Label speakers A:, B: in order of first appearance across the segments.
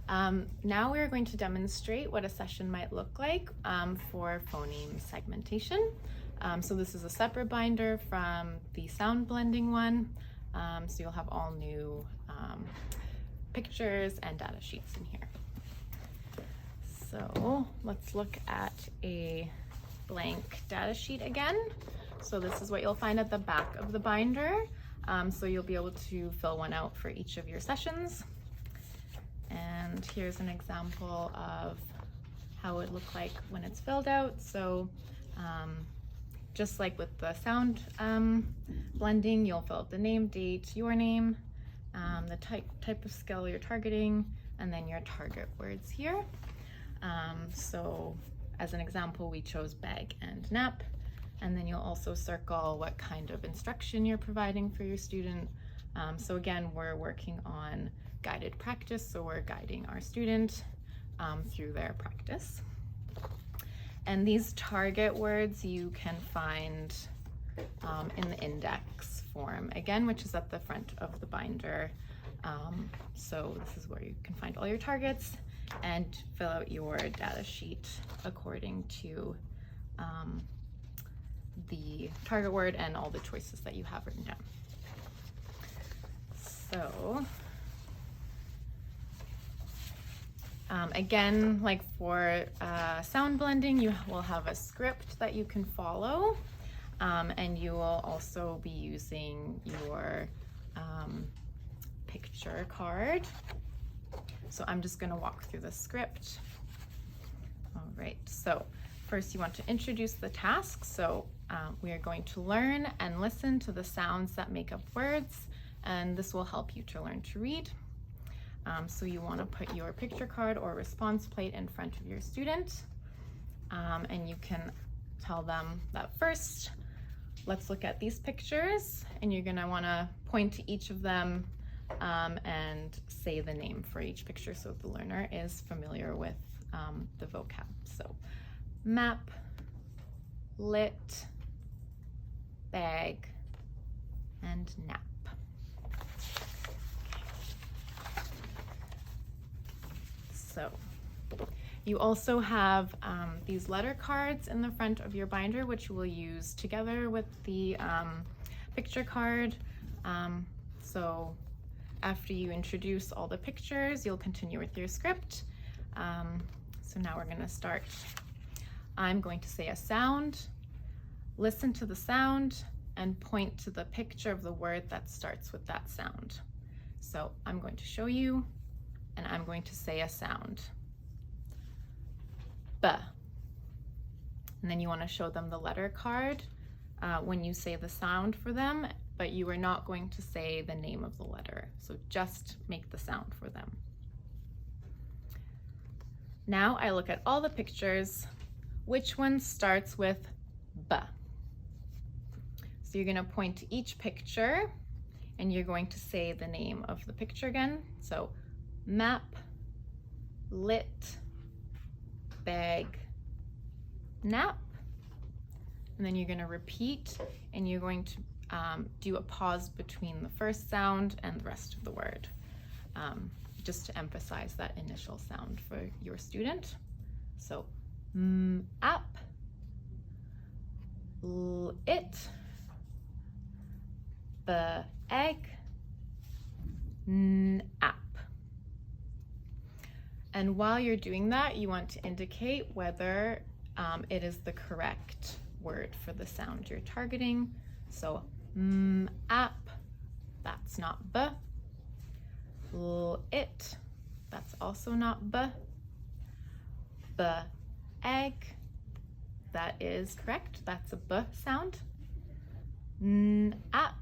A: Now we're going to demonstrate what a session might look like for phoneme segmentation. So this is a separate binder from the sound blending one. So you'll have all new pictures and data sheets in here. So let's look at a blank data sheet again. So this is what you'll find at the back of the binder. So you'll be able to fill one out for each of your sessions. And here's an example of how it would look like when it's filled out. So just like with the sound blending, you'll fill out the name, date, your name, the type of skill you're targeting, and then your target words here. So as an example, we chose bag and nap, and then you'll also circle what kind of instruction you're providing for your student. So again, we're working on guided practice, so we're guiding our student through their practice. And these target words you can find in the index form, again, which is at the front of the binder. So this is where you can find all your targets and fill out your data sheet according to the target word and all the choices that you have written down. So again, like for sound blending, you will have a script that you can follow, and you will also be using your picture card. So I'm just going to walk through the script. All right, so first you want to introduce the task. So we are going to learn and listen to the sounds that make up words, and this will help you to learn to read. So you want to put your picture card or response plate in front of your student, and you can tell them that first, let's look at these pictures, and you're going to want to point to each of them and say the name for each picture so the learner is familiar with the vocab. So map, lit, bag, and nap. So you also have these letter cards in the front of your binder, which you will use together with the picture card. So after you introduce all the pictures, you'll continue with your script. So now we're going to start. I'm going to say a sound, listen to the sound, and point to the picture of the word that starts with that sound. So I'm going to show you, and I'm going to say a sound. B. And then you want to show them the letter card when you say the sound for them, but you are not going to say the name of the letter. So just make the sound for them. Now I look at all the pictures. Which one starts with B? So you're going to point to each picture and you're going to say the name of the picture again. So map, lit, bag, nap. And then you're going to repeat, and you're going to do a pause between the first sound and the rest of the word, just to emphasize that initial sound for your student. So app, it, egg, app. And while you're doing that, you want to indicate whether it is the correct word for the sound you're targeting. So app, that's not B. It, that's also not B. Egg, that is correct. That's a B sound. App,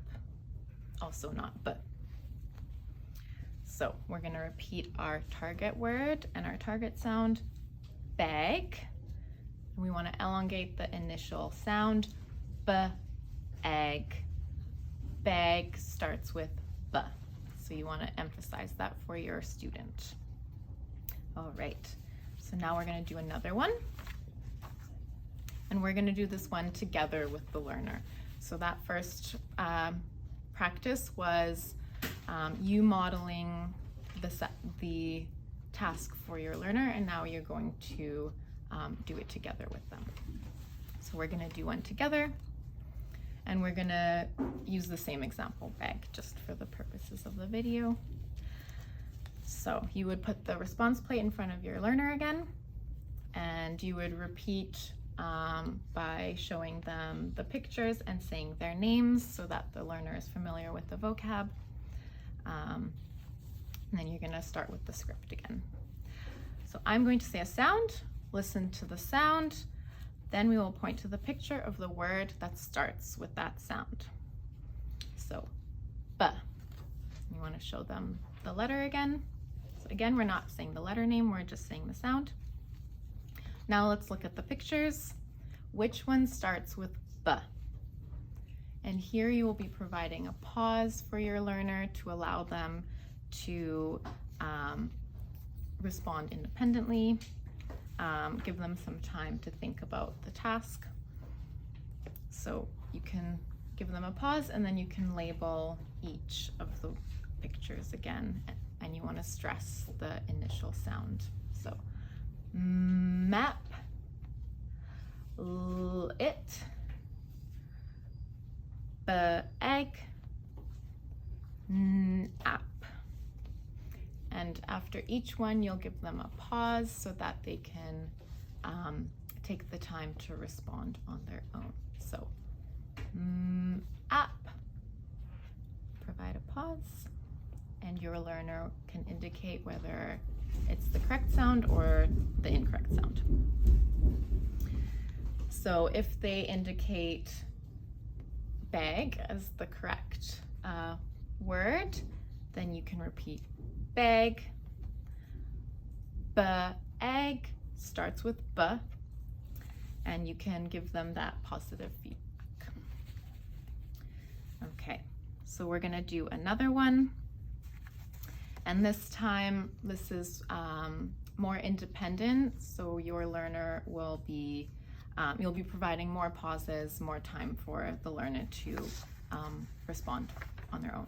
A: also not B. So we're going to repeat our target word and our target sound, bag. And we want to elongate the initial sound, B, egg. Bag starts with B. So you want to emphasize that for your student. All right, so now we're going to do another one. And we're going to do this one together with the learner. So that first practice was you modeling the task for your learner, and now you're going to do it together with them. So we're going to do one together, and we're going to use the same example, bag, just for the purposes of the video. So you would put the response plate in front of your learner again, and you would repeat by showing them the pictures and saying their names so that the learner is familiar with the vocab. And then you're going to start with the script again. So I'm going to say a sound, listen to the sound, then we will point to the picture of the word that starts with that sound. So, B. You want to show them the letter again. So again, we're not saying the letter name, we're just saying the sound. Now let's look at the pictures. Which one starts with B? And here you will be providing a pause for your learner to allow them to respond independently, give them some time to think about the task. So you can give them a pause, and then you can label each of the pictures again, and you want to stress the initial sound. So map, it, egg, app. And after each one, you'll give them a pause so that they can take the time to respond on their own. So, app, provide a pause, and your learner can indicate whether it's the correct sound or the incorrect sound. So if they indicate bag as the correct word, then you can repeat bag. Egg starts with B, and you can give them that positive feedback. Okay, so we're gonna do another one. And this time, this is more independent, so your learner will be, you'll be providing more pauses, more time for the learner to respond on their own.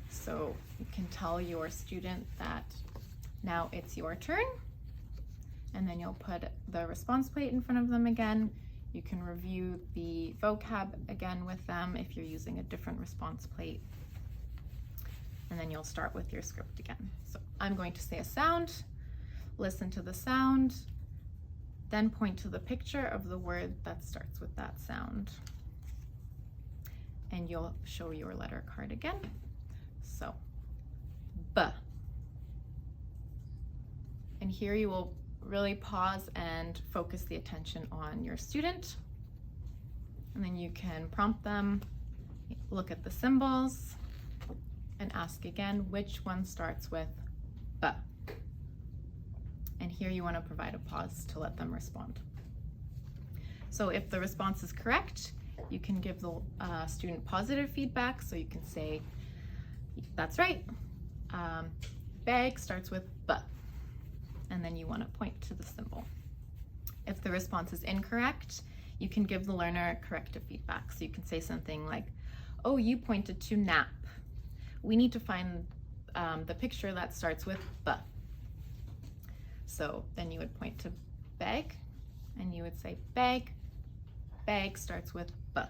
A: So you can tell your student that now it's your turn, and then you'll put the response plate in front of them again. You can review the vocab again with them if you're using a different response plate. And then you'll start with your script again. So I'm going to say a sound, listen to the sound, then point to the picture of the word that starts with that sound. And you'll show your letter card again. So, B. And here you will really pause and focus the attention on your student. And then you can prompt them, look at the symbols, and ask again which one starts with B. And here you want to provide a pause to let them respond. So if the response is correct, you can give the student positive feedback. So you can say, that's right, bag starts with B. And then you want to point to the symbol. If the response is incorrect, you can give the learner corrective feedback. So you can say something like, oh, you pointed to nap. We need to find the picture that starts with B. So then you would point to bag, and you would say bag starts with B.